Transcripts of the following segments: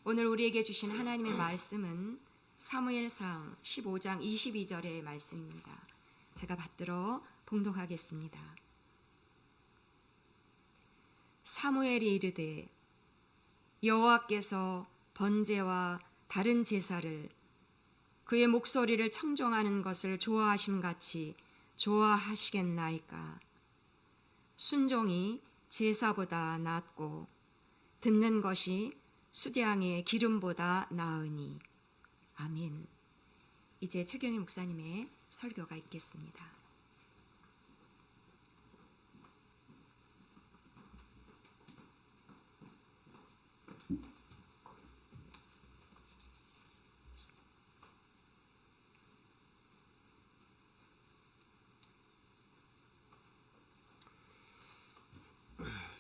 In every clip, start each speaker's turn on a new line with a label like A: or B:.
A: 오늘 우리에게 주신 하나님의 말씀은 사무엘상 15장 22절의 말씀입니다. 제가 받들어 봉독하겠습니다. 사무엘이 이르되 여호와께서 번제와 다른 제사를 그의 목소리를 청종하는 것을 좋아하심같이 좋아하시겠나이까. 순종이 제사보다 낫고 듣는 것이 수량의 기름보다 나으니. 아멘. 이제 최경희 목사님의 설교가 있겠습니다.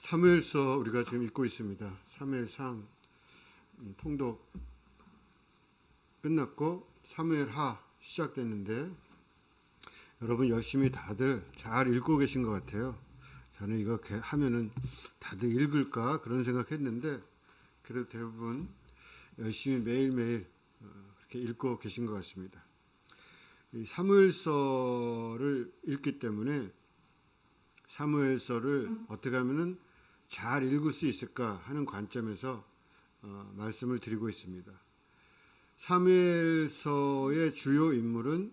B: 사무엘서 우리가 지금 읽고 있습니다. 사무엘상 통독 끝났고 사무엘하 시작됐는데 여러분 열심히 다들 잘 읽고 계신 것 같아요. 저는 이거 하면은 다들 읽을까 그런 생각했는데 그래도 대부분 열심히 매일매일 그렇게 읽고 계신 것 같습니다. 이 사무엘서를 읽기 때문에 사무엘서를 어떻게 하면은 잘 읽을 수 있을까 하는 관점에서 말씀을 드리고 있습니다. 사무엘서의 주요 인물은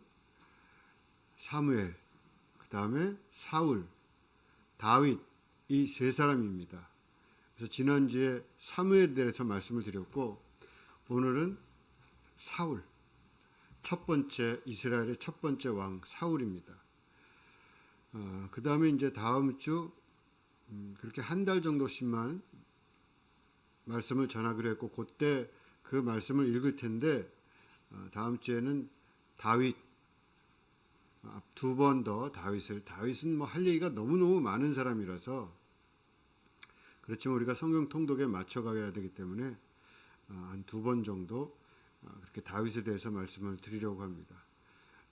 B: 사무엘, 그 다음에 사울, 다윗 이 세 사람입니다. 그래서 지난주에 사무엘에 대해서 말씀을 드렸고 오늘은 사울, 첫 번째 이스라엘의 첫 번째 왕 사울입니다. 그 다음에 이제 다음 주 그렇게 한 달 정도씩만 말씀을 전하기로 했고 그때 그 말씀을 읽을 텐데 다음 주에는 다윗 두 번 더 다윗은 뭐 할 얘기가 너무너무 많은 사람이라서 그렇지만 우리가 성경 통독에 맞춰가야 되기 때문에 한 두 번 정도 그렇게 다윗에 대해서 말씀을 드리려고 합니다.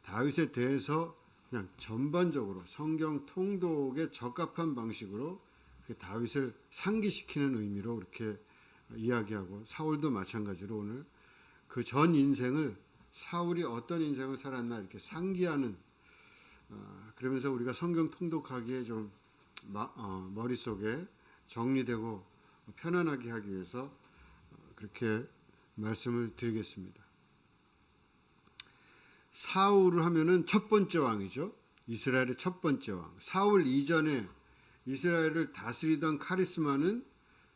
B: 다윗에 대해서 그냥 전반적으로 성경 통독에 적합한 방식으로 다윗을 상기시키는 의미로 그렇게 이야기하고 사울도 마찬가지로 오늘 그 전 인생을 사울이 어떤 인생을 살았나 이렇게 상기하는 그러면서 우리가 성경 통독하기에 좀 머릿속에 정리되고 편안하게 하기 위해서 그렇게 말씀을 드리겠습니다. 사울을 하면은 첫 번째 왕이죠. 이스라엘의 첫 번째 왕. 사울 이전에 이스라엘을 다스리던 카리스마는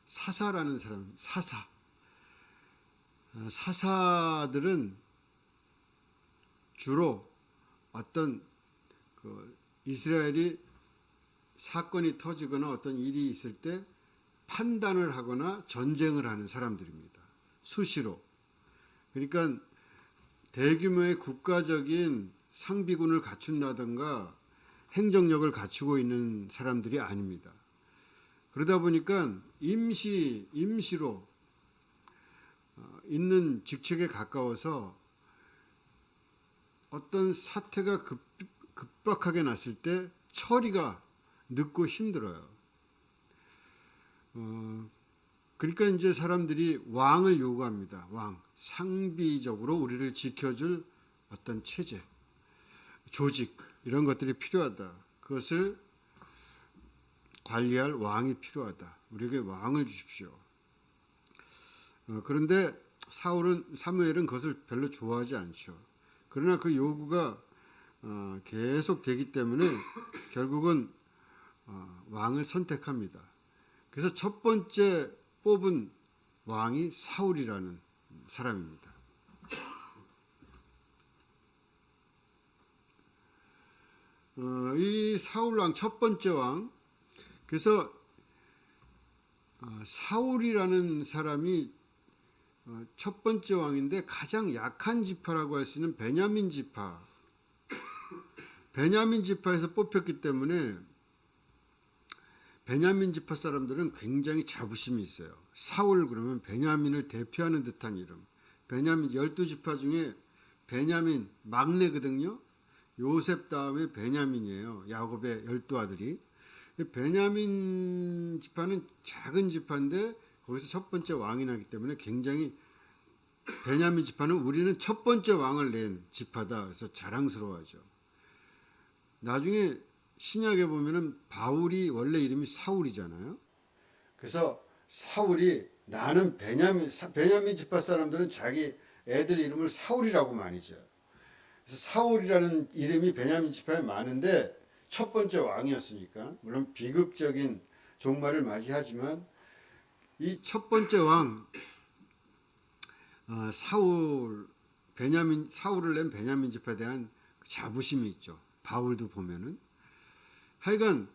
B: 사사라는 사람, 사사. 사사들은 주로 어떤 이스라엘이 사건이 터지거나 어떤 일이 있을 때 판단을 하거나 전쟁을 하는 사람들입니다. 수시로. 그러니까 대규모의 국가적인 상비군을 갖춘다든가 행정력을 갖추고 있는 사람들이 아닙니다. 그러다 보니까 임시로 있는 직책에 가까워서 어떤 사태가 급박하게 났을 때 처리가 늦고 힘들어요. 그러니까 이제 사람들이 왕을 요구합니다. 왕, 상비적으로 우리를 지켜줄 어떤 체제, 조직 이런 것들이 필요하다. 그것을 관리할 왕이 필요하다. 우리에게 왕을 주십시오. 그런데 사무엘은 그것을 별로 좋아하지 않죠. 그러나 그 요구가 계속 되기 때문에 결국은 왕을 선택합니다. 그래서 첫 번째 뽑은 왕이 사울이라는 사람입니다. 이 사울 왕 첫 번째 왕, 그래서 사울이라는 사람이 첫 번째 왕인데 가장 약한 지파라고 할 수 있는 베냐민 지파에서 뽑혔기 때문에 베냐민 지파 사람들은 굉장히 자부심이 있어요. 사울 그러면 베냐민을 대표하는 듯한 이름. 베냐민 12지파 중에 베냐민 막내거든요. 요셉 다음에 베냐민이에요. 야곱의 12아들이. 베냐민 지파는 작은 지파인데 거기서 첫 번째 왕이 나기 때문에 굉장히 베냐민 지파는 우리는 첫 번째 왕을 낸 지파다. 그래서 자랑스러워하죠. 나중에 신약에 보면은 바울이 원래 이름이 사울이잖아요. 그래서 사울이 나는 베냐민 지파 사람들은 자기 애들 이름을 사울이라고 많이 지어요. 그래서 사울이라는 이름이 베냐민 지파에 많은데 첫 번째 왕이었으니까 물론 비극적인 종말을 맞이하지만 이 첫 번째 왕 사울을 낸 베냐민 지파에 대한 자부심이 있죠. 바울도 보면은 하여간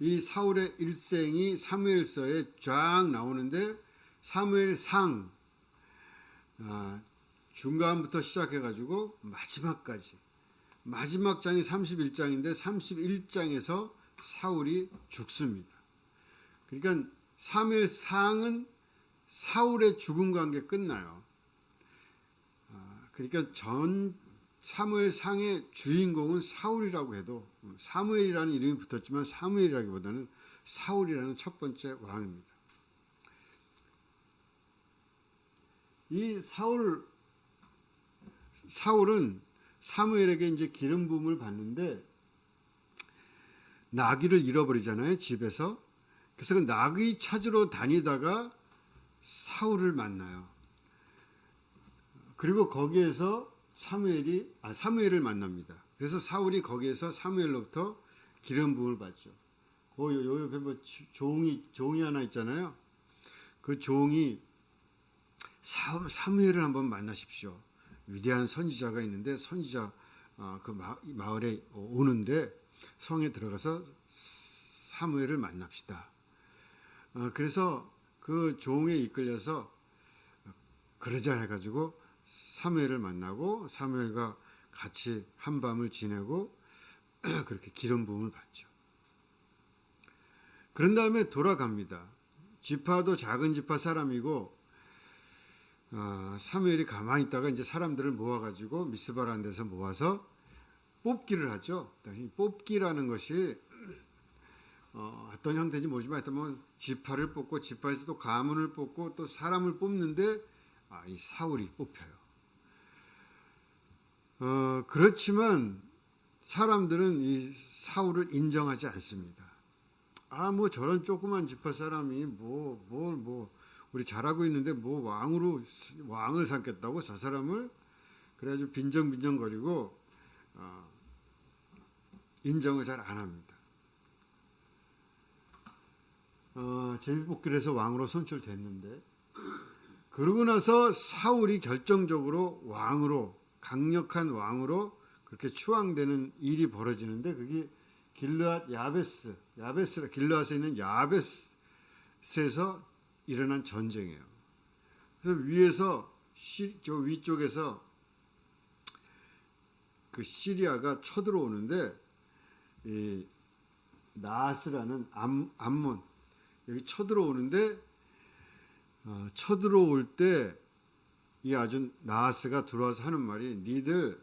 B: 이 사울의 일생이 사무엘서에 쫙 나오는데 사무엘상 중간부터 시작해가지고 마지막까지 마지막 장이 31장인데 31장에서 사울이 죽습니다. 그러니까 사무엘상은 사울의 죽음과 함께 끝나요. 그러니까 전 사무엘상의 주인공은 사울이라고 해도 사무엘이라는 이름이 붙었지만 사무엘이라기보다는 사울이라는 첫 번째 왕입니다. 이 사울은 사무엘에게 이제 기름 부음을 받는데 나귀를 잃어버리잖아요, 집에서. 그래서 그 나귀 찾으러 다니다가 사울을 만나요. 그리고 거기에서 사무엘을 만납니다. 그래서 사울이 거기에서 사무엘로부터 기름 부음을 받죠. 요 옆에 뭐 종이 하나 있잖아요. 그 종이 사무엘을 한번 만나십시오. 위대한 선지자가 있는데 선지자 그 마을에 오는데 성에 들어가서 사무엘을 만납시다. 그래서 그 종에 이끌려서 그러자 해가지고 사무엘을 만나고 사무엘과 같이 한밤을 지내고 그렇게 기름 부음을 받죠. 그런 다음에 돌아갑니다. 지파도 작은 지파 사람이고 사무엘이 가만히 있다가 이제 사람들을 모아가지고 미스바라는 데서 모아서 뽑기를 하죠. 뽑기라는 것이 어떤 형태인지 모르지만 하여튼 뭐 지파를 뽑고 지파에서 또 가문을 뽑고 또 사람을 뽑는데 이 사울이 뽑혀요. 그렇지만 사람들은 이 사울을 인정하지 않습니다. 뭐 저런 조그만 지파 사람이 우리 잘하고 있는데 뭐 왕을 삼겠다고 저 사람을 그래가지고 빈정빈정거리고 인정을 잘 안 합니다. 제비뽑기를 해서 왕으로 선출됐는데 그러고 나서 사울이 결정적으로 강력한 왕으로 그렇게 추앙되는 일이 벌어지는데 그게 길르앗에 있는 야베스에서 일어난 전쟁이에요. 그래서 저 위쪽에서 그 시리아가 쳐들어오는데 이 나하스라는 암몬 여기 쳐들어오는데 쳐들어올 때 이 아주 나하스가 들어와서 하는 말이 니들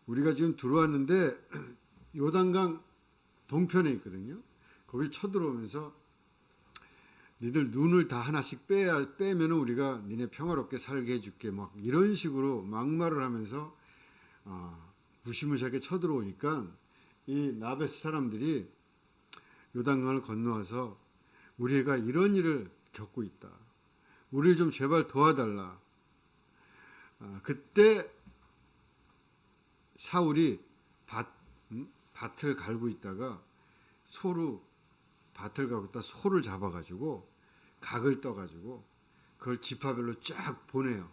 B: 우리가 지금 들어왔는데 요단강 동편에 있거든요. 거길 쳐들어오면서 니들 눈을 다 하나씩 빼면은 우리가 니네 평화롭게 살게 해줄게 막 이런 식으로 막말을 하면서 무시무시하게 쳐들어오니까 이 나베스 사람들이 요단강을 건너와서 우리가 이런 일을 겪고 있다. 우리를 좀 제발 도와달라. 그때 사울이 밭을 갈고 있다가 밭을 갈고 있다 소를 잡아가지고 각을 떠가지고 그걸 지파별로 쫙 보내요.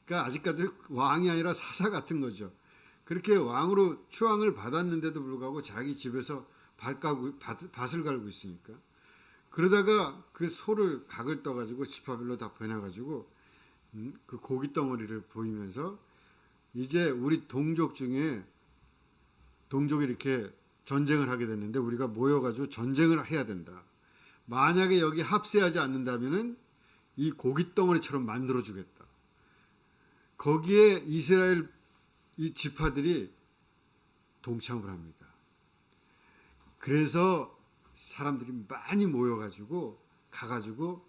B: 그러니까 아직까지 왕이 아니라 사사 같은 거죠. 그렇게 왕으로 추앙을 받았는데도 불구하고 자기 집에서 밭을 갈고 있으니까 그러다가 그 소를 각을 떠가지고 지파별로 다 보내가지고 그 고기 덩어리를 보이면서 이제 우리 동족이 이렇게 전쟁을 하게 됐는데 우리가 모여가지고 전쟁을 해야 된다. 만약에 여기 합세하지 않는다면은 이 고기 덩어리처럼 만들어주겠다. 거기에 이스라엘 이 지파들이 동참을 합니다. 그래서 사람들이 많이 모여가지고 가가지고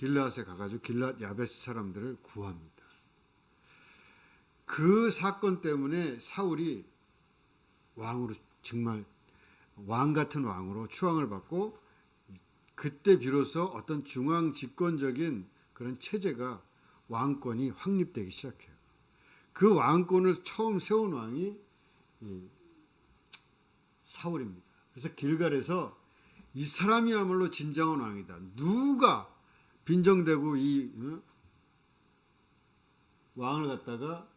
B: 길앗에 가가지고 길앗 야베스 사람들을 구합니다. 그 사건 때문에 사울이 왕으로 정말 왕 같은 왕으로 추앙을 받고 그때 비로소 어떤 중앙 집권적인 그런 체제가 왕권이 확립되기 시작해요. 그 왕권을 처음 세운 왕이 사울입니다. 그래서 길갈에서 이 사람이야말로 진정한 왕이다. 누가 빈정대고 이 왕을 갖다가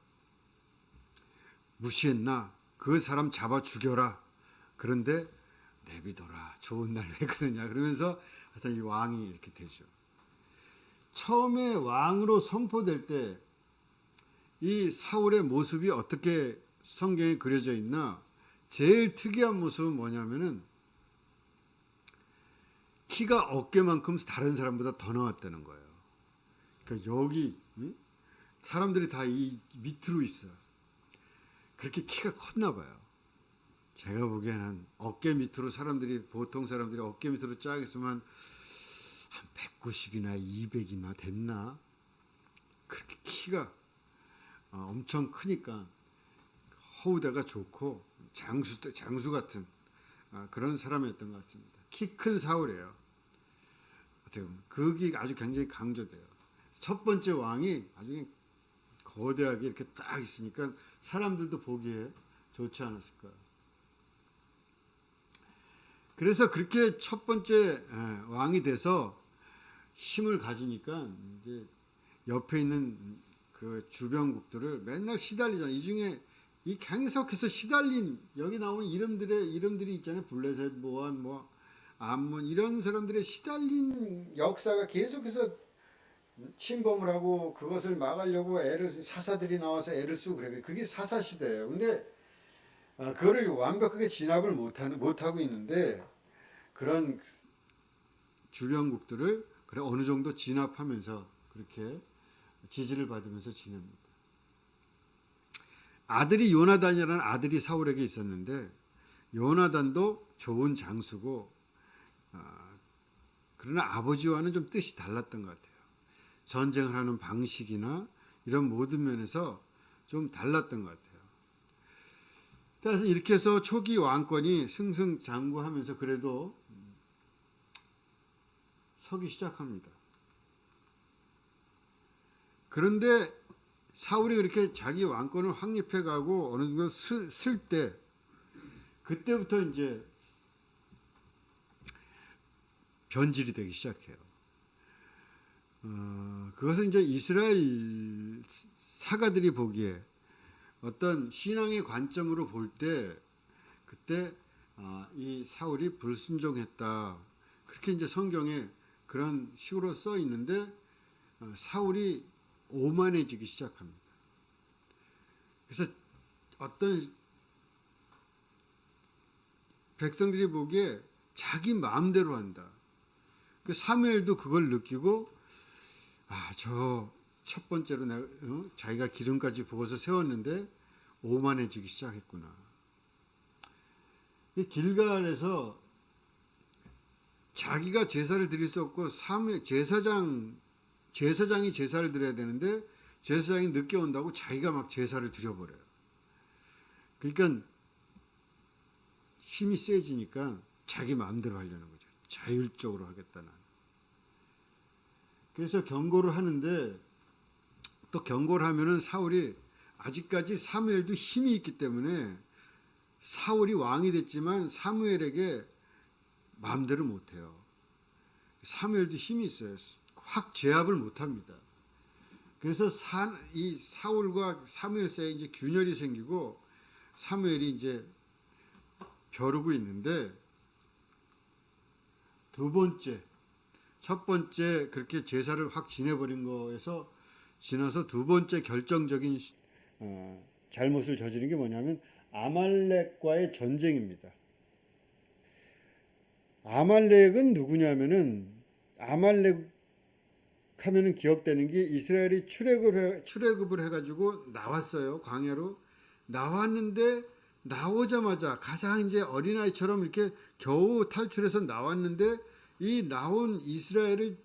B: 무시했나? 그 사람 잡아 죽여라. 그런데 내비둬라. 좋은 날 왜 그러냐. 그러면서 하여튼 이 왕이 이렇게 되죠. 처음에 왕으로 선포될 때 이 사울의 모습이 어떻게 성경에 그려져 있나? 제일 특이한 모습은 뭐냐면은 키가 어깨만큼 다른 사람보다 더 나왔다는 거예요. 그러니까 여기 사람들이 다 이 밑으로 있어. 그렇게 키가 컸나 봐요. 제가 보기에는 어깨 밑으로 보통 사람들이 어깨 밑으로 쫙 있으면 한 190이나 200이나 됐나? 그렇게 키가 엄청 크니까 허우대가 좋고 장수 같은 그런 사람이었던 것 같습니다. 키 큰 사울이에요. 어떻게 보면 그게 아주 굉장히 강조돼요. 첫 번째 왕이 아주 거대하게 이렇게 딱 있으니까 사람들도 보기에 좋지 않았을까. 그래서 그렇게 첫 번째 왕이 돼서 힘을 가지니까 이제 옆에 있는 그 주변국들을 맨날 시달리잖아요. 이 중에 이 계속해서 시달린 여기 나오는 이름들이 있잖아요. 블레셋, 모한, 암몬 이런 사람들의 시달린 역사가 계속해서 침범을 하고 그것을 막으려고 사사들이 나와서 애를 쓰고 그래요. 그게 사사 시대예요. 근데 그거를 완벽하게 진압을 못하고 있는데 그런 주변국들을 그래 어느 정도 진압하면서 그렇게 지지를 받으면서 지냅니다. 아들이 요나단이라는 아들이 사울에게 있었는데 요나단도 좋은 장수고 그러나 아버지와는 좀 뜻이 달랐던 것 같아요. 전쟁을 하는 방식이나 이런 모든 면에서 좀 달랐던 것 같아요. 그래서 이렇게 해서 초기 왕권이 승승장구하면서 그래도 서기 시작합니다. 그런데 사울이 그렇게 자기 왕권을 확립해가고 어느 정도 쓸 때 그때부터 이제 변질이 되기 시작해요. 그것은 이제 이스라엘 사가들이 보기에 어떤 신앙의 관점으로 볼 때 그때 이 사울이 불순종했다. 그렇게 이제 성경에 그런 식으로 써 있는데 사울이 오만해지기 시작합니다. 그래서 어떤 백성들이 보기에 자기 마음대로 한다. 그 사무엘도 그걸 느끼고 저 첫 번째로 자기가 기름까지 부어서 세웠는데 오만해지기 시작했구나. 길갈에서 자기가 제사를 드릴 수 없고 제사장이 제사를 드려야 되는데 제사장이 늦게 온다고 자기가 막 제사를 드려버려요. 그러니까 힘이 세지니까 자기 마음대로 하려는 거죠. 자율적으로 하겠다는. 그래서 경고를 하는데 또 경고를 하면은 사울이 아직까지 사무엘도 힘이 있기 때문에 사울이 왕이 됐지만 사무엘에게 마음대로 못해요. 사무엘도 힘이 있어요. 확 제압을 못합니다. 그래서 이 사울과 사무엘 사이에 이제 균열이 생기고 사무엘이 이제 벼르고 있는데 첫 번째 그렇게 제사를 확 지내버린 거에서 지나서 두 번째 결정적인 잘못을 저지른 게 뭐냐면 아말렉과의 전쟁입니다. 아말렉은 누구냐면은 아말렉 하면은 기억되는 게 이스라엘이 출애굽을 해가지고 나왔어요. 광야로 나왔는데 나오자마자 가장 이제 어린아이처럼 이렇게 겨우 탈출해서 나왔는데 이 나온 이스라엘을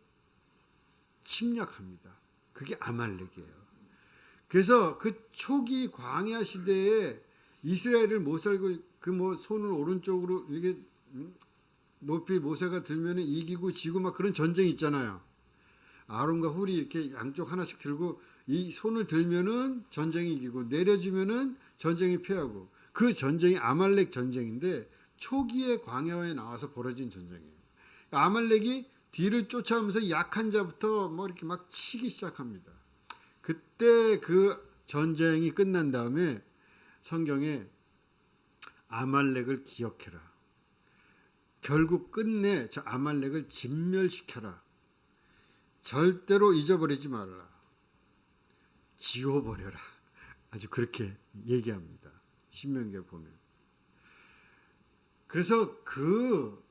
B: 침략합니다. 그게 아말렉이에요. 그래서 그 초기 광야 시대에 이스라엘을 못 살고 그 뭐 손을 오른쪽으로 이게 높이 모세가 들면 이기고 지고 막 그런 전쟁이 있잖아요. 아론과 훌이 이렇게 양쪽 하나씩 들고 이 손을 들면은 전쟁이 이기고 내려주면은 전쟁이 패하고 그 전쟁이 아말렉 전쟁인데 초기에 광야에 나와서 벌어진 전쟁이에요. 아말렉이 뒤를 쫓아오면서 약한 자부터 뭐 이렇게 막 치기 시작합니다. 그때 그 전쟁이 끝난 다음에 성경에 아말렉을 기억해라. 결국 끝내 저 아말렉을 진멸시켜라. 절대로 잊어버리지 말아라. 지워버려라. 아주 그렇게 얘기합니다. 신명기에 보면. 그래서 그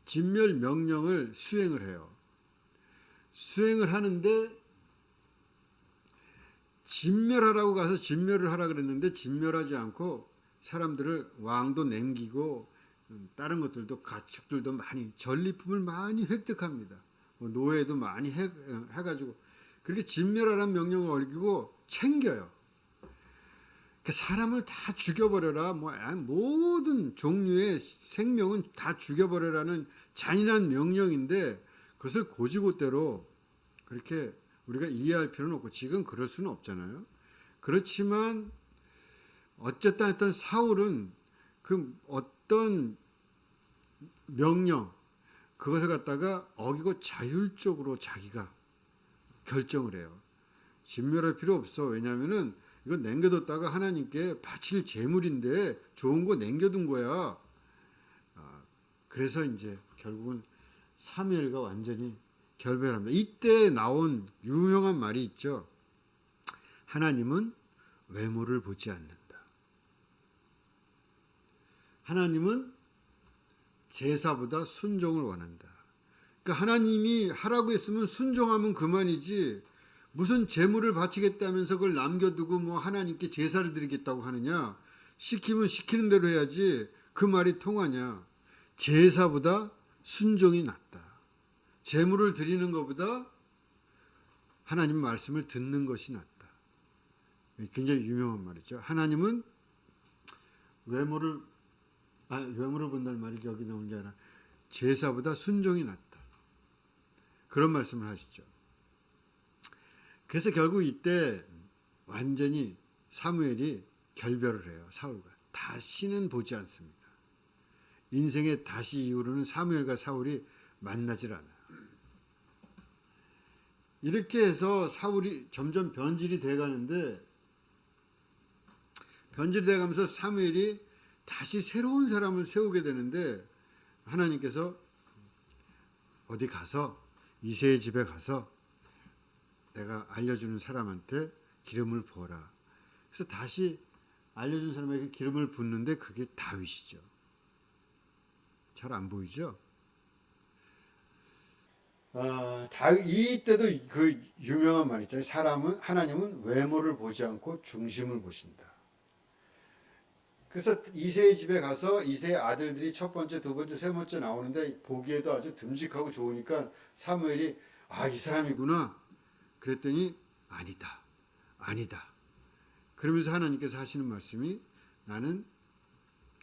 B: 진멸 명령을 수행을 해요. 수행을 하는데 진멸하라고 가서 진멸을 하라 그랬는데 진멸하지 않고 사람들을 왕도 남기고 다른 것들도 가축들도 많이 전리품을 많이 획득합니다. 노예도 많이 해가지고 그렇게 진멸하라는 명령을 어기고 챙겨요. 사람을 다 죽여버려라. 모든 종류의 생명은 다 죽여버려라는 잔인한 명령인데 그것을 고지고대로 그렇게 우리가 이해할 필요는 없고 지금 그럴 수는 없잖아요. 그렇지만 어쨌든 했던 사울은 그 어떤 명령 그것을 갖다가 어기고 자율적으로 자기가 결정을 해요. 진멸할 필요 없어. 왜냐하면은 이건 남겨뒀다가 하나님께 바칠 제물인데 좋은 거 남겨둔 거야. 그래서 이제 결국은 사무엘과 완전히 결별합니다. 이때 나온 유명한 말이 있죠. 하나님은 외모를 보지 않는다. 하나님은 제사보다 순종을 원한다. 그러니까 하나님이 하라고 했으면 순종하면 그만이지 무슨 제물을 바치겠다면서 그걸 남겨두고 뭐 하나님께 제사를 드리겠다고 하느냐. 시키면 시키는 대로 해야지 그 말이 통하냐. 제사보다 순종이 낫다. 제물을 드리는 것보다 하나님 말씀을 듣는 것이 낫다. 굉장히 유명한 말이죠. 하나님은 외모를 본다는 말이 여기 나온 게 아니라 제사보다 순종이 낫다. 그런 말씀을 하시죠. 그래서 결국 이때 완전히 사무엘이 결별을 해요. 사울과. 다시는 보지 않습니다. 인생의 다시 이후로는 사무엘과 사울이 만나질 않아요. 이렇게 해서 사울이 점점 변질이 돼가는데 변질이 돼가면서 사무엘이 다시 새로운 사람을 세우게 되는데 하나님께서 어디 가서 이새의 집에 가서 내가 알려주는 사람한테 기름을 부어라. 그래서 다시 알려준 사람에게 기름을 붓는데 그게 다윗이죠. 잘 안 보이죠? 다윗 이때도 그 유명한 말 있잖아요. 하나님은 외모를 보지 않고 중심을 보신다. 그래서 이새의 집에 가서 이새의 아들들이 첫 번째, 두 번째, 세 번째 나오는데 보기에도 아주 듬직하고 좋으니까 사무엘이 이 사람이구나. 그랬더니 아니다. 그러면서 하나님께서 하시는 말씀이 나는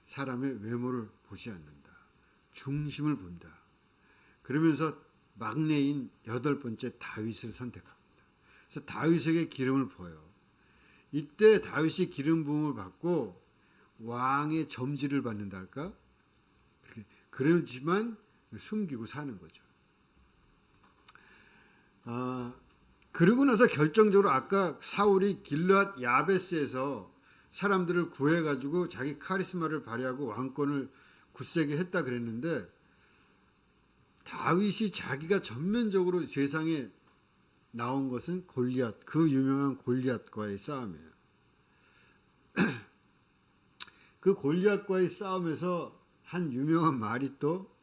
B: 사람의 외모를 보지 않는다. 중심을 본다. 그러면서 막내인 8번째 다윗을 선택합니다. 그래서 다윗에게 기름을 부어요. 이때 다윗이 기름 부음을 받고 왕의 점지를 받는다 할까? 그렇지만 숨기고 사는 거죠. 그러고 나서 결정적으로 아까 사울이 길르앗 야베스에서 사람들을 구해가지고 자기 카리스마를 발휘하고 왕권을 굳세게 했다 그랬는데 다윗이 자기가 전면적으로 세상에 나온 것은 골리앗, 그 유명한 골리앗과의 싸움이에요. 그 골리앗과의 싸움에서 한 유명한 말이 또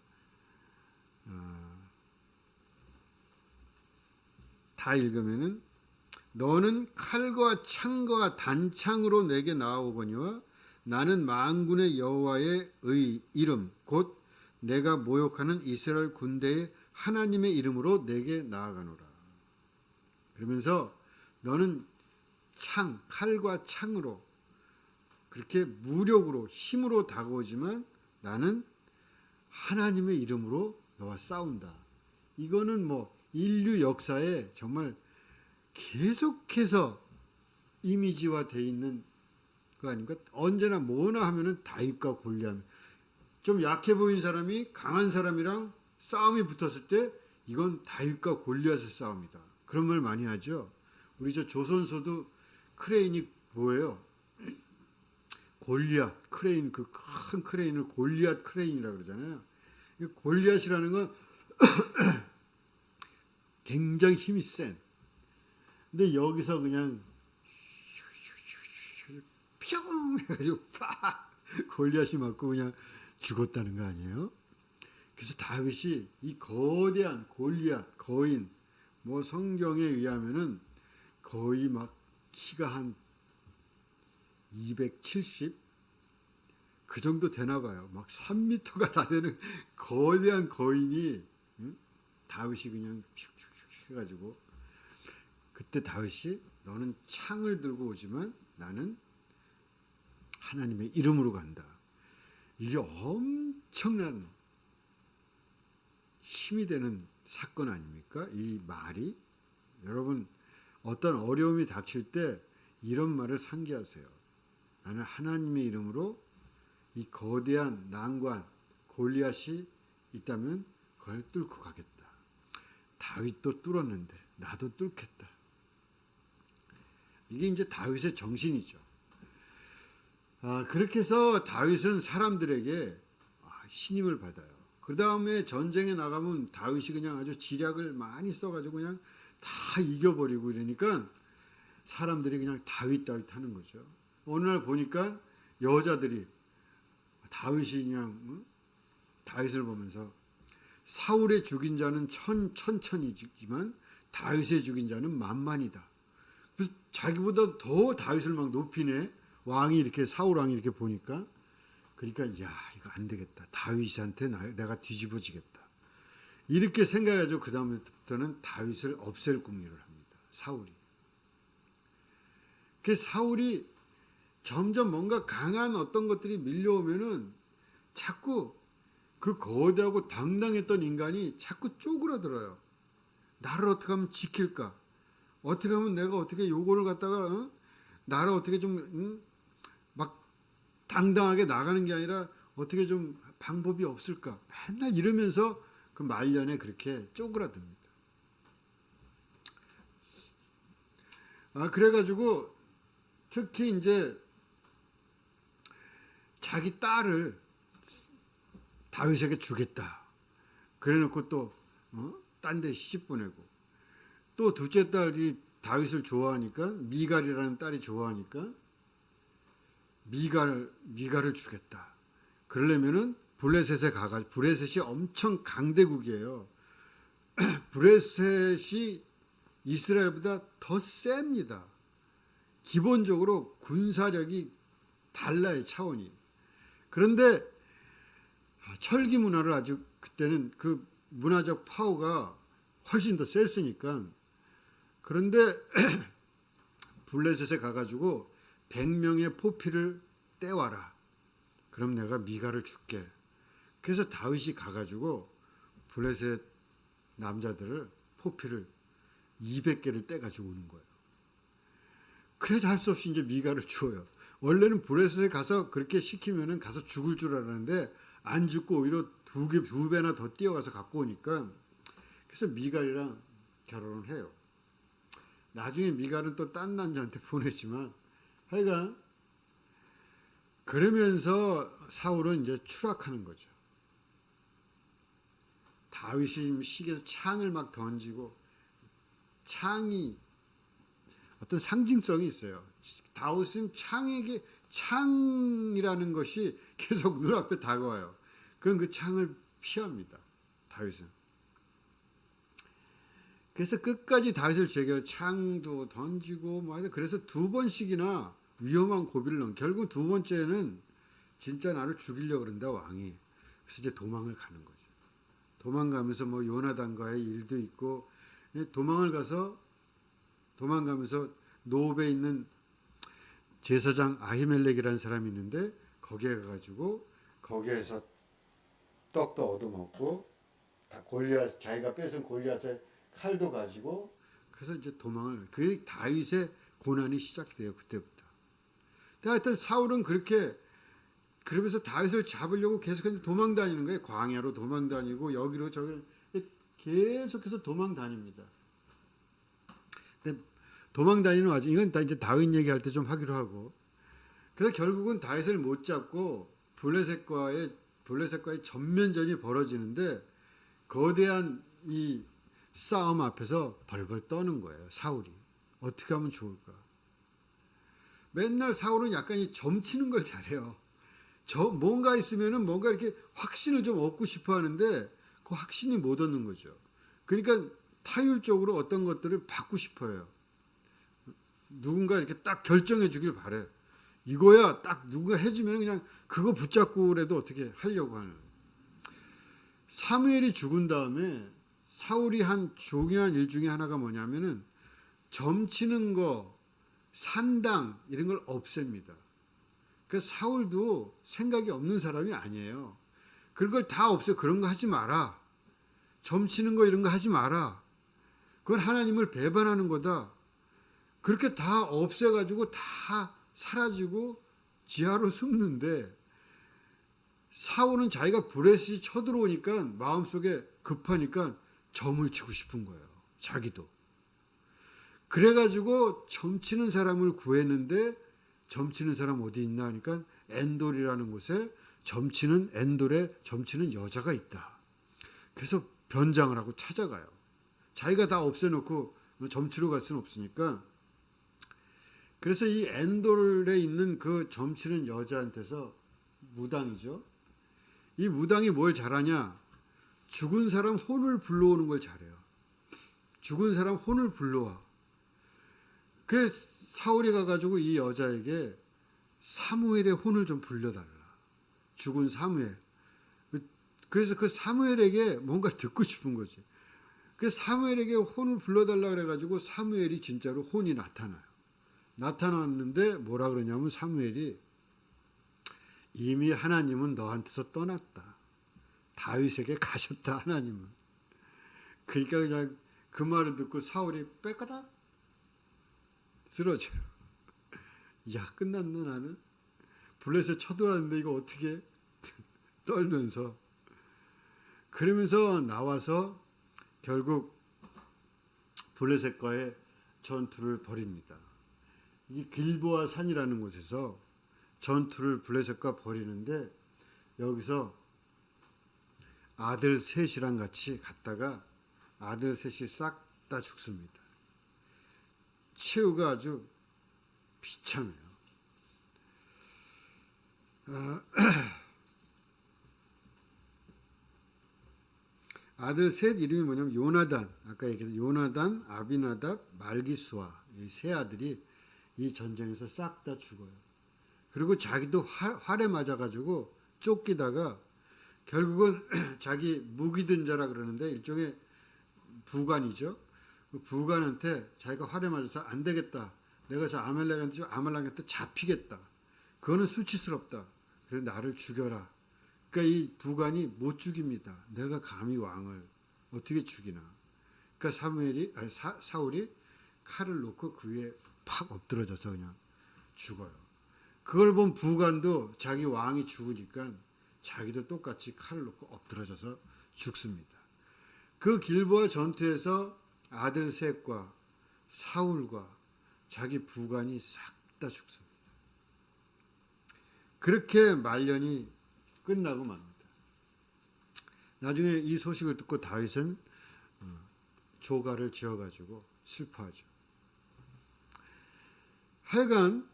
B: 다 읽으면은 너는 칼과 창과 단창으로 내게 나아오거니와 나는 만군의 여호와의 이름 곧 내가 모욕하는 이스라엘 군대의 하나님의 이름으로 내게 나아가노라. 그러면서 너는 칼과 창으로 그렇게 무력으로 힘으로 다가오지만 나는 하나님의 이름으로 너와 싸운다. 이거는 뭐 인류 역사에 정말 계속해서 이미지화되어 있는 거 아닙니까? 언제나 뭐나 하면은 다윗과 골리앗. 좀 약해 보인 사람이 강한 사람이랑 싸움이 붙었을 때 이건 다윗과 골리앗의 싸움이다. 그런 말 많이 하죠. 우리 저 조선소도 크레인이 뭐예요? 골리앗 크레인, 그 큰 크레인을 골리앗 크레인이라고 그러잖아요. 골리앗이라는 건 굉장히 힘이 센. 근데 여기서 그냥 뿅 해가지고 팍 골리앗이 맞고 그냥 죽었다는 거 아니에요? 그래서 다윗이 이 거대한 골리앗 거인, 뭐 성경에 의하면은 거의 막 키가 한 270? 그 정도 되나 봐요. 막 3m가 다 되는 거대한 거인이 다윗이 그냥 슉슉슉 해가지고 그때 다윗이 너는 창을 들고 오지만 나는 하나님의 이름으로 간다. 이게 엄청난 힘이 되는 사건 아닙니까? 이 말이. 여러분 어떤 어려움이 닥칠 때 이런 말을 상기하세요. 나는 하나님의 이름으로 이 거대한 난관 골리앗이 있다면 그걸 뚫고 가겠다. 다윗도 뚫었는데 나도 뚫겠다. 이게 이제 다윗의 정신이죠. 그렇게 해서 다윗은 사람들에게 신임을 받아요. 그 다음에 전쟁에 나가면 다윗이 그냥 아주 지략을 많이 써가지고 그냥 다 이겨버리고 이러니까 사람들이 그냥 다윗 하는 거죠. 어느 날 보니까 여자들이 다윗이 그냥 다윗을 보면서 사울의 죽인 자는 천천이지만 다윗의 죽인 자는 만만이다. 그래서 자기보다 더 다윗을 막 높이네. 왕이 이렇게 사울 왕이 이렇게 보니까 그러니까 야 이거 안 되겠다. 다윗한테 내가 뒤집어지겠다. 이렇게 생각해가지고 그 다음부터는 다윗을 없앨 궁리를 합니다. 사울이. 그 사울이 점점 뭔가 강한 어떤 것들이 밀려오면은 자꾸 그 거대하고 당당했던 인간이 자꾸 쪼그라들어요. 나를 어떻게 하면 지킬까? 어떻게 하면 내가 어떻게 요거를 갖다가 나를 어떻게 좀 막 당당하게 나가는 게 아니라 어떻게 좀 방법이 없을까? 맨날 이러면서 그 말년에 그렇게 쪼그라듭니다. 그래가지고 특히 이제 자기 딸을 다윗에게 주겠다. 그래놓고 또 딴 데 시집 보내고 또 둘째 딸이 다윗을 좋아하니까 미갈이라는 딸이 좋아하니까 미갈을 주겠다. 그러려면은 브레셋이 엄청 강대국이에요. 브레셋이 이스라엘보다 더 셉니다. 기본적으로 군사력이 달라요, 차원이. 그런데 철기 문화를 아주 그때는 그 문화적 파워가 훨씬 더 셌으니까. 그런데 블레셋에 가가지고 100명의 포피를 떼와라. 그럼 내가 미갈을 줄게. 그래서 다윗이 가가지고 블레셋 남자들을 포피를 200개를 떼가지고 오는 거예요. 그래도 할 수 없이 이제 미갈을 줘요. 원래는 브레셋에 가서 그렇게 시키면은 가서 죽을 줄 알았는데 안 죽고 오히려 두 배나 더 뛰어가서 갖고 오니까 그래서 미갈이랑 결혼을 해요. 나중에 미갈은 또 딴 남자한테 보내지만 하여간 그러면서 사울은 이제 추락하는 거죠. 다윗이 시계에서 창을 막 던지고 창이 어떤 상징성이 있어요. 다윗은 창이라는 것이 계속 눈앞에 다가와요. 그건 그 창을 피합니다. 다윗은. 그래서 끝까지 다윗을 제겨 창도 던지고 그래서 2번씩이나 위험한 고비를 넘겨. 결국 2번째는 진짜 나를 죽이려고 그런다 왕이. 그래서 이제 도망을 가는 거죠. 도망가면서 요나단과의 일도 있고 도망을 가서 도망가면서 노브에 있는 제사장 아히멜렉이라는 사람이 있는데 거기에 가가지고 거기에서 떡도 얻어먹고 다 골리앗 자기가 뺏은 골리앗의 칼도 가지고 그래서 이제 도망을 그 다윗의 고난이 시작돼요 그때부터. 근데 하여튼 사울은 그렇게 그러면서 다윗을 잡으려고 계속해서 도망 다니는 거예요. 광야로 도망 다니고 여기로 저기로 계속해서 도망 다닙니다. 근데 도망 다니는 와중 이건 다 이제 다윗 얘기할 때 좀 하기로 하고 그래서 결국은 다윗을 못 잡고 블레셋과의 전면전이 벌어지는데 거대한 이 싸움 앞에서 벌벌 떠는 거예요. 사울이 어떻게 하면 좋을까? 맨날 사울은 약간 이 점치는 걸 잘해요. 뭔가 있으면은 뭔가 이렇게 확신을 좀 얻고 싶어 하는데 그 확신이 못 얻는 거죠. 그러니까 타율적으로 어떤 것들을 받고 싶어요. 누군가 이렇게 딱 결정해 주길 바래. 이거야 딱 누가 해주면 그냥 그거 붙잡고라도 어떻게 하려고 하는. 사무엘이 죽은 다음에 사울이 한 중요한 일 중에 하나가 뭐냐면은 점치는 거, 산당 이런 걸 없앱니다. 그 사울도 생각이 없는 사람이 아니에요. 그걸 다 없애. 그런 거 하지 마라. 점치는 거 이런 거 하지 마라. 그건 하나님을 배반하는 거다. 그렇게 다 없애가지고 다 사라지고 지하로 숨는데 사울은 자기가 브레스이 쳐들어오니까 마음속에 급하니까 점을 치고 싶은 거예요. 자기도. 그래가지고 점치는 사람을 구했는데 점치는 사람 어디 있나 하니까 엔돌이라는 곳에 엔돌에 점치는 여자가 있다. 그래서 변장을 하고 찾아가요. 자기가 다 없애놓고 점치러 갈 수는 없으니까. 그래서 이 엔돌에 있는 그 점치는 여자한테서 무당이죠. 이 무당이 뭘 잘하냐? 죽은 사람 혼을 불러오는 걸 잘해요. 죽은 사람 혼을 불러와. 그 사울이 가가지고 이 여자에게 사무엘의 혼을 좀 불려달라. 죽은 사무엘. 그래서 그 사무엘에게 뭔가 듣고 싶은 거지. 그 사무엘에게 혼을 불러달라 그래가지고 사무엘이 진짜로 혼이 나타나요. 나타났는데 뭐라 그러냐면 사무엘이 이미 하나님은 너한테서 떠났다. 다윗에게 가셨다 하나님은. 그러니까 그냥 그 말을 듣고 사울이 빼까닥 쓰러져요. 야 끝났네 나는. 블레셋 쳐들어왔는데 이거 어떻게 떨면서 그러면서 나와서 결국 블레셋과의 전투를 벌입니다. 이 길보아 산이라는 곳에서 전투를 블레셋과 벌이는데 여기서 아들 셋이랑 같이 갔다가 아들 셋이 싹 다 죽습니다. 최후가 아주 비참해요. 아들 셋 이름이 뭐냐면 요나단, 아까 얘기했던 요나단, 아비나답, 말기수아 이 세 아들이 이 전쟁에서 싹 다 죽어요. 그리고 자기도 활에 맞아가지고 쫓기다가 결국은 자기 무기 든 자라 그러는데 일종의 부관이죠. 그 부관한테 자기가 활에 맞아서 안 되겠다. 내가 저 아말렉한테 잡히겠다. 그거는 수치스럽다. 그래서 나를 죽여라. 그러니까 이 부관이 못 죽입니다. 내가 감히 왕을 어떻게 죽이나. 그러니까 사울이 칼을 놓고 그 위에 팍 엎드러져서 그냥 죽어요. 그걸 본 부관도 자기 왕이 죽으니까 자기도 똑같이 칼을 놓고 엎드러져서 죽습니다. 그 길보아 전투에서 아들 셋과 사울과 자기 부관이 싹 다 죽습니다. 그렇게 말년이 끝나고 맙니다. 나중에 이 소식을 듣고 다윗은 조가를 지어가지고 슬퍼하죠. 하여간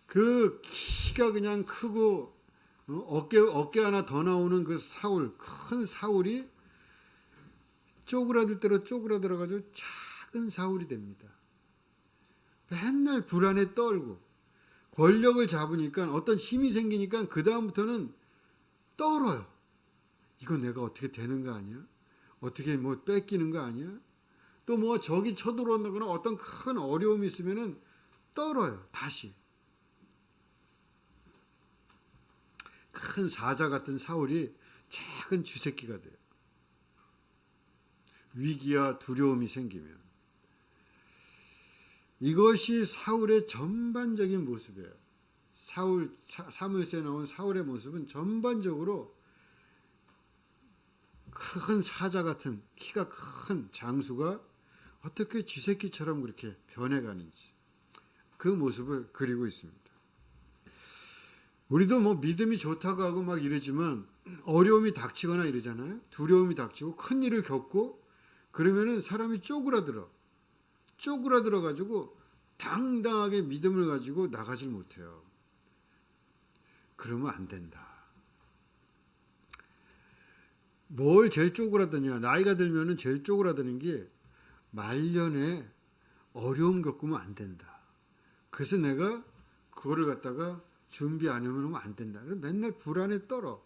B: 그 키가 그냥 크고 어깨 하나 더 나오는 그 큰 사울이 쪼그라들 대로 쪼그라들어가지고 작은 사울이 됩니다. 맨날 불안에 떨고 권력을 잡으니까 어떤 힘이 생기니까 그 다음부터는 떨어요. 이거 내가 어떻게 되는 거 아니야? 어떻게 뭐 뺏기는 거 아니야? 또 뭐 적이 쳐들어온다거나 어떤 큰 어려움이 있으면은 떨어요. 다시. 큰 사자 같은 사울이 작은 쥐새끼가 돼요. 위기와 두려움이 생기면. 이것이 사울의 전반적인 모습이에요. 사무엘서에 나온 사울의 모습은 전반적으로 큰 사자 같은 키가 큰 장수가 어떻게 쥐새끼처럼 그렇게 변해가는지 그 모습을 그리고 있습니다. 우리도 뭐 믿음이 좋다고 하고 막 이러지만 어려움이 닥치거나 이러잖아요. 두려움이 닥치고 큰 일을 겪고 그러면은 사람이 쪼그라들어 가지고 당당하게 믿음을 가지고 나가질 못해요. 그러면 안 된다. 뭘 제일 쪼그라드냐? 나이가 들면은 제일 쪼그라드는 게 말년에 어려움 겪으면 안 된다. 그래서 내가 그거를 갖다가 준비 안 하면 안 된다. 그래서 맨날 불안에 떨어.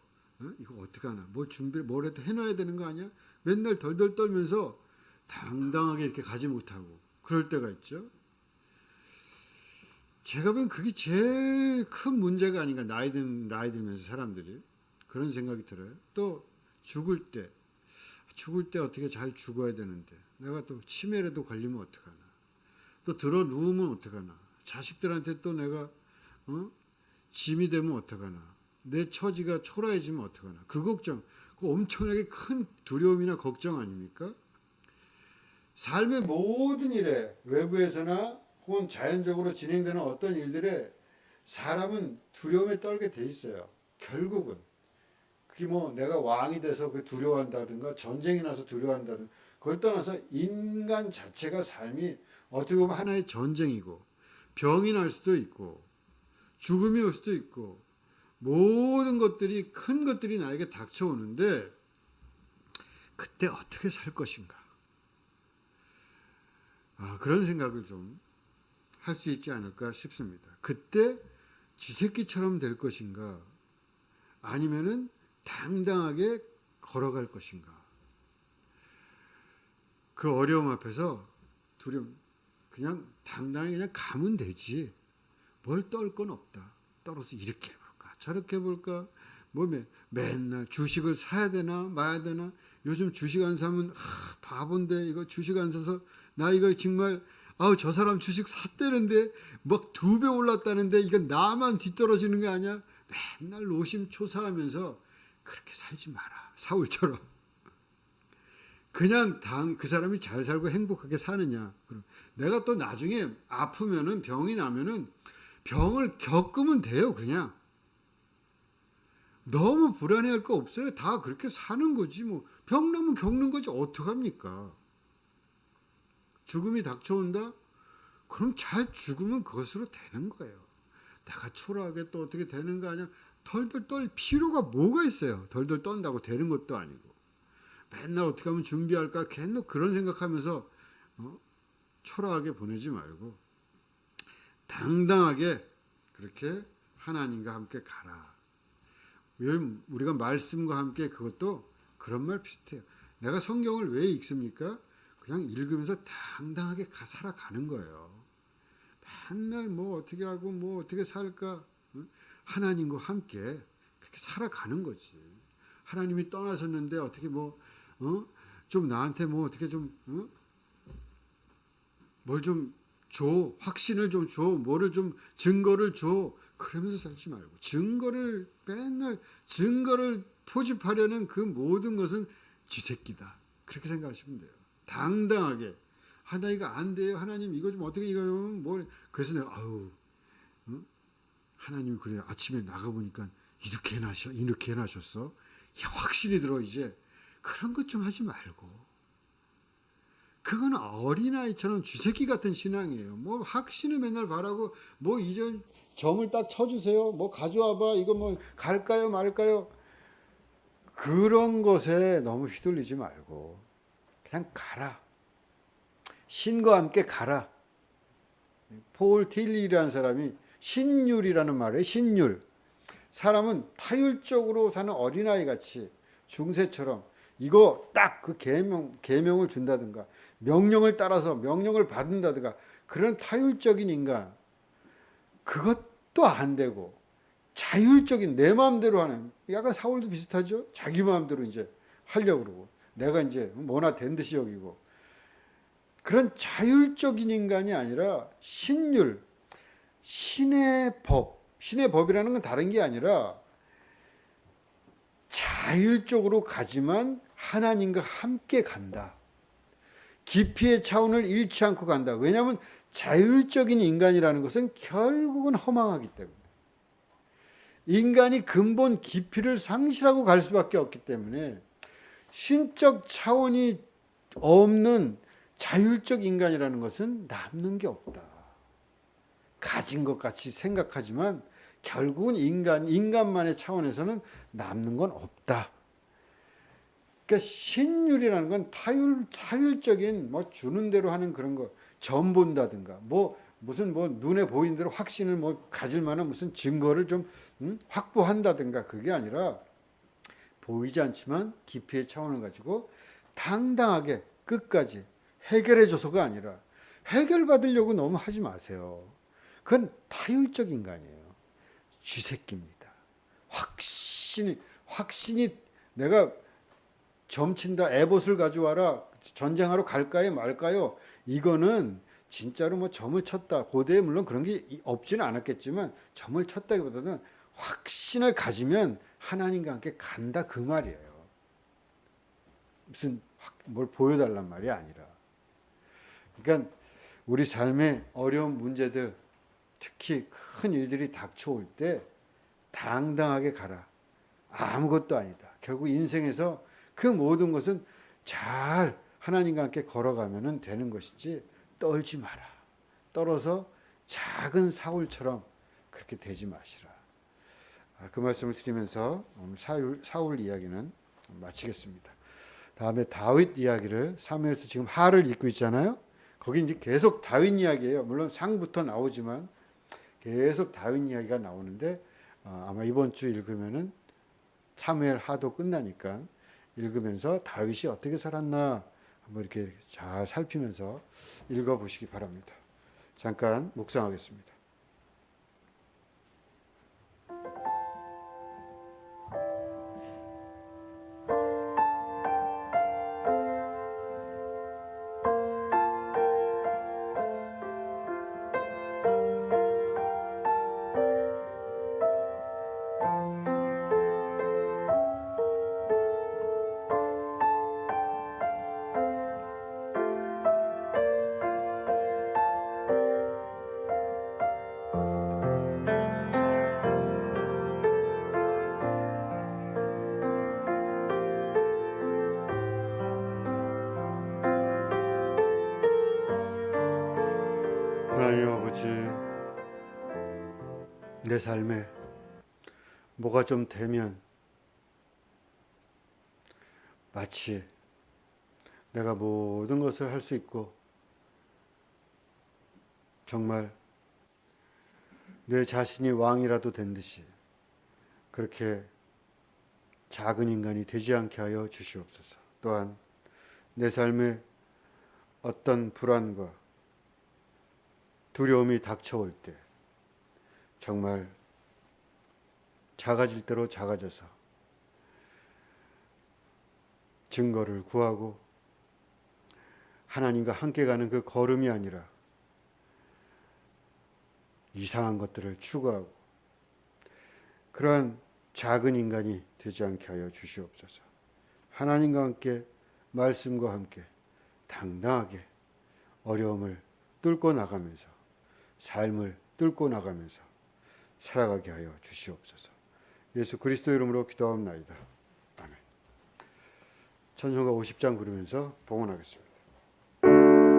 B: 이거 어떡하나? 뭘 해도 해놔야 되는 거 아니야? 맨날 덜덜 떨면서 당당하게 이렇게 가지 못하고 그럴 때가 있죠. 제가 보기엔 그게 제일 큰 문제가 아닌가. 나이 들면서 사람들이 그런 생각이 들어요. 또 죽을 때 어떻게 잘 죽어야 되는데 내가 또 치매라도 걸리면 어떡하나. 또 들어 누우면 어떡하나. 자식들한테 또 내가 짐이 되면 어떡하나. 내 처지가 초라해지면 어떡하나. 그 걱정, 그 엄청나게 큰 두려움이나 걱정 아닙니까? 삶의 모든 일에 외부에서나 혹은 자연적으로 진행되는 어떤 일들에 사람은 두려움에 떨게 돼 있어요. 결국은 그게 뭐 내가 왕이 돼서 그 두려워한다든가 전쟁이 나서 두려워한다든가 그걸 떠나서 인간 자체가 삶이 어떻게 보면 하나의 전쟁이고 병이 날 수도 있고 죽음이 올 수도 있고 모든 것들이 큰 것들이 나에게 닥쳐오는데 그때 어떻게 살 것인가. 그런 생각을 좀 할 수 있지 않을까 싶습니다. 그때 쥐새끼처럼 될 것인가 아니면은 당당하게 걸어갈 것인가. 그 어려움 앞에서 두려움 그냥 당당히 그냥 가면 되지. 뭘 떨 건 없다. 떨어서 이렇게 해볼까 저렇게 해볼까. 뭐 맨날 주식을 사야 되나 마야 되나. 요즘 주식 안 사면 바본데 이거 주식 안 사서 나 이거 정말 저 사람 주식 샀대는데 막 2배 올랐다는데 이건 나만 뒤떨어지는 게 아니야. 맨날 노심초사하면서 그렇게 살지 마라. 사울처럼. 그냥 그 사람이 잘 살고 행복하게 사느냐. 내가 또 나중에 아프면은 병이 나면은 병을 겪으면 돼요. 그냥. 너무 불안해할 거 없어요. 다 그렇게 사는 거지 뭐. 병 나면 겪는 거지 어떡합니까. 죽음이 닥쳐온다? 그럼 잘 죽으면 그것으로 되는 거예요. 내가 초라하게 또 어떻게 되는 거 아니야? 덜덜 떨 필요가 뭐가 있어요. 덜덜 떤다고 되는 것도 아니고. 맨날 어떻게 하면 준비할까? 계속 그런 생각하면서 초라하게 보내지 말고 당당하게 그렇게 하나님과 함께 가라. 우리가 말씀과 함께 그것도 그런 말 비슷해요. 내가 성경을 왜 읽습니까? 그냥 읽으면서 당당하게 살아가는 거예요. 맨날 뭐 어떻게 하고 뭐 어떻게 살까? 하나님과 함께 그렇게 살아가는 거지. 하나님이 떠나셨는데 어떻게 좀 나한테 뭐 어떻게 좀 뭘 좀 줘. 확신을 좀 줘. 뭐를 좀 증거를 줘. 그러면서 살지 말고 맨날 증거를 포집하려는 그 모든 것은 쥐새끼다. 그렇게 생각하시면 돼요. 당당하게 나 이거 안 돼요. 하나님 이거 좀 어떻게 이거 뭘. 그래서 내가 하나님이 그래요. 아침에 나가보니까 이렇게 해놔셨어. 확실히 들어 이제. 그런 것 좀 하지 말고. 그건 어린아이처럼 쥐새끼 같은 신앙이에요. 뭐 확신을 맨날 바라고 뭐 이제 점을 딱 쳐주세요. 뭐 가져와봐. 이거 뭐 갈까요 말까요. 그런 것에 너무 휘둘리지 말고 그냥 가라. 신과 함께 가라. 폴 틸리라는 사람이 신율이라는 말이에요. 신율. 사람은 타율적으로 사는 어린아이 같이 중세처럼 이거 딱 그 계명을 준다든가 명령을 따라서 명령을 받는다든가 그런 타율적인 인간, 그것도 안 되고 자율적인 내 마음대로 하는, 약간 사울도 비슷하죠. 자기 마음대로 이제 하려고 그러고 내가 이제 뭐나 된 듯이 여기고, 그런 자율적인 인간이 아니라 신율, 신의 법, 신의 법이라는 건 다른 게 아니라 자율적으로 가지만 하나님과 함께 간다. 깊이의 차원을 잃지 않고 간다. 왜냐하면 자율적인 인간이라는 것은 결국은 허망하기 때문에, 인간이 근본 깊이를 상실하고 갈 수밖에 없기 때문에 신적 차원이 없는 자율적 인간이라는 것은 남는 게 없다. 가진 것 같이 생각하지만 결국은 인간만의 차원에서는 남는 건 없다. 그러니까 신율이라는 건 타율적인 뭐 주는 대로 하는 그런 거, 점 본다든가 무슨 눈에 보이는 대로 확신을 가질 만한 무슨 증거를 좀 확보한다든가, 그게 아니라 보이지 않지만 깊이의 차원을 가지고 당당하게 끝까지 해결해줘서가 아니라, 해결받으려고 너무 하지 마세요. 그건 타율적 인간이에요. 쥐새끼입니다. 확신이 내가 점친다, 에봇을 가져와라, 전쟁하러 갈까요 말까요, 이거는 진짜로 점을 쳤다, 고대에 물론 그런 게 없지는 않았겠지만 점을 쳤다기보다는 확신을 가지면 하나님과 함께 간다, 그 말이에요. 무슨 뭘 보여달란 말이 아니라. 그러니까 우리 삶의 어려운 문제들, 특히 큰 일들이 닥쳐올 때 당당하게 가라. 아무것도 아니다. 결국 인생에서 그 모든 것은 잘 하나님과 함께 걸어가면 되는 것이지, 떨지 마라. 떨어서 작은 사울처럼 그렇게 되지 마시라. 그 말씀을 드리면서 오늘 사울 이야기는 마치겠습니다. 다음에 다윗 이야기를, 사무엘서 지금 하를 읽고 있잖아요. 거기 이제 계속 다윗 이야기예요. 물론 상부터 나오지만 계속 다윗 이야기가 나오는데, 아마 이번 주 읽으면은 사무엘 하도 끝나니까 읽으면서 다윗이 어떻게 살았나 한번 이렇게 잘 살피면서 읽어보시기 바랍니다. 잠깐 묵상하겠습니다. 하나님 아버지, 내 삶에 뭐가 좀 되면 마치 내가 모든 것을 할 수 있고 정말 내 자신이 왕이라도 된 듯이 그렇게 작은 인간이 되지 않게 하여 주시옵소서. 또한 내 삶에 어떤 불안과 두려움이 닥쳐올 때 정말 작아질 대로 작아져서 증거를 구하고 하나님과 함께 가는 그 걸음이 아니라 이상한 것들을 추구하고 그러한 작은 인간이 되지 않게 하여 주시옵소서. 하나님과 함께, 말씀과 함께 당당하게 어려움을 뚫고 나가면서, 삶을 뚫고 나가면서 살아가게 하여 주시옵소서. 예수 그리스도 이름으로 기도하옵나이다. 아멘. 찬송가 50장 부르면서 봉헌하겠습니다.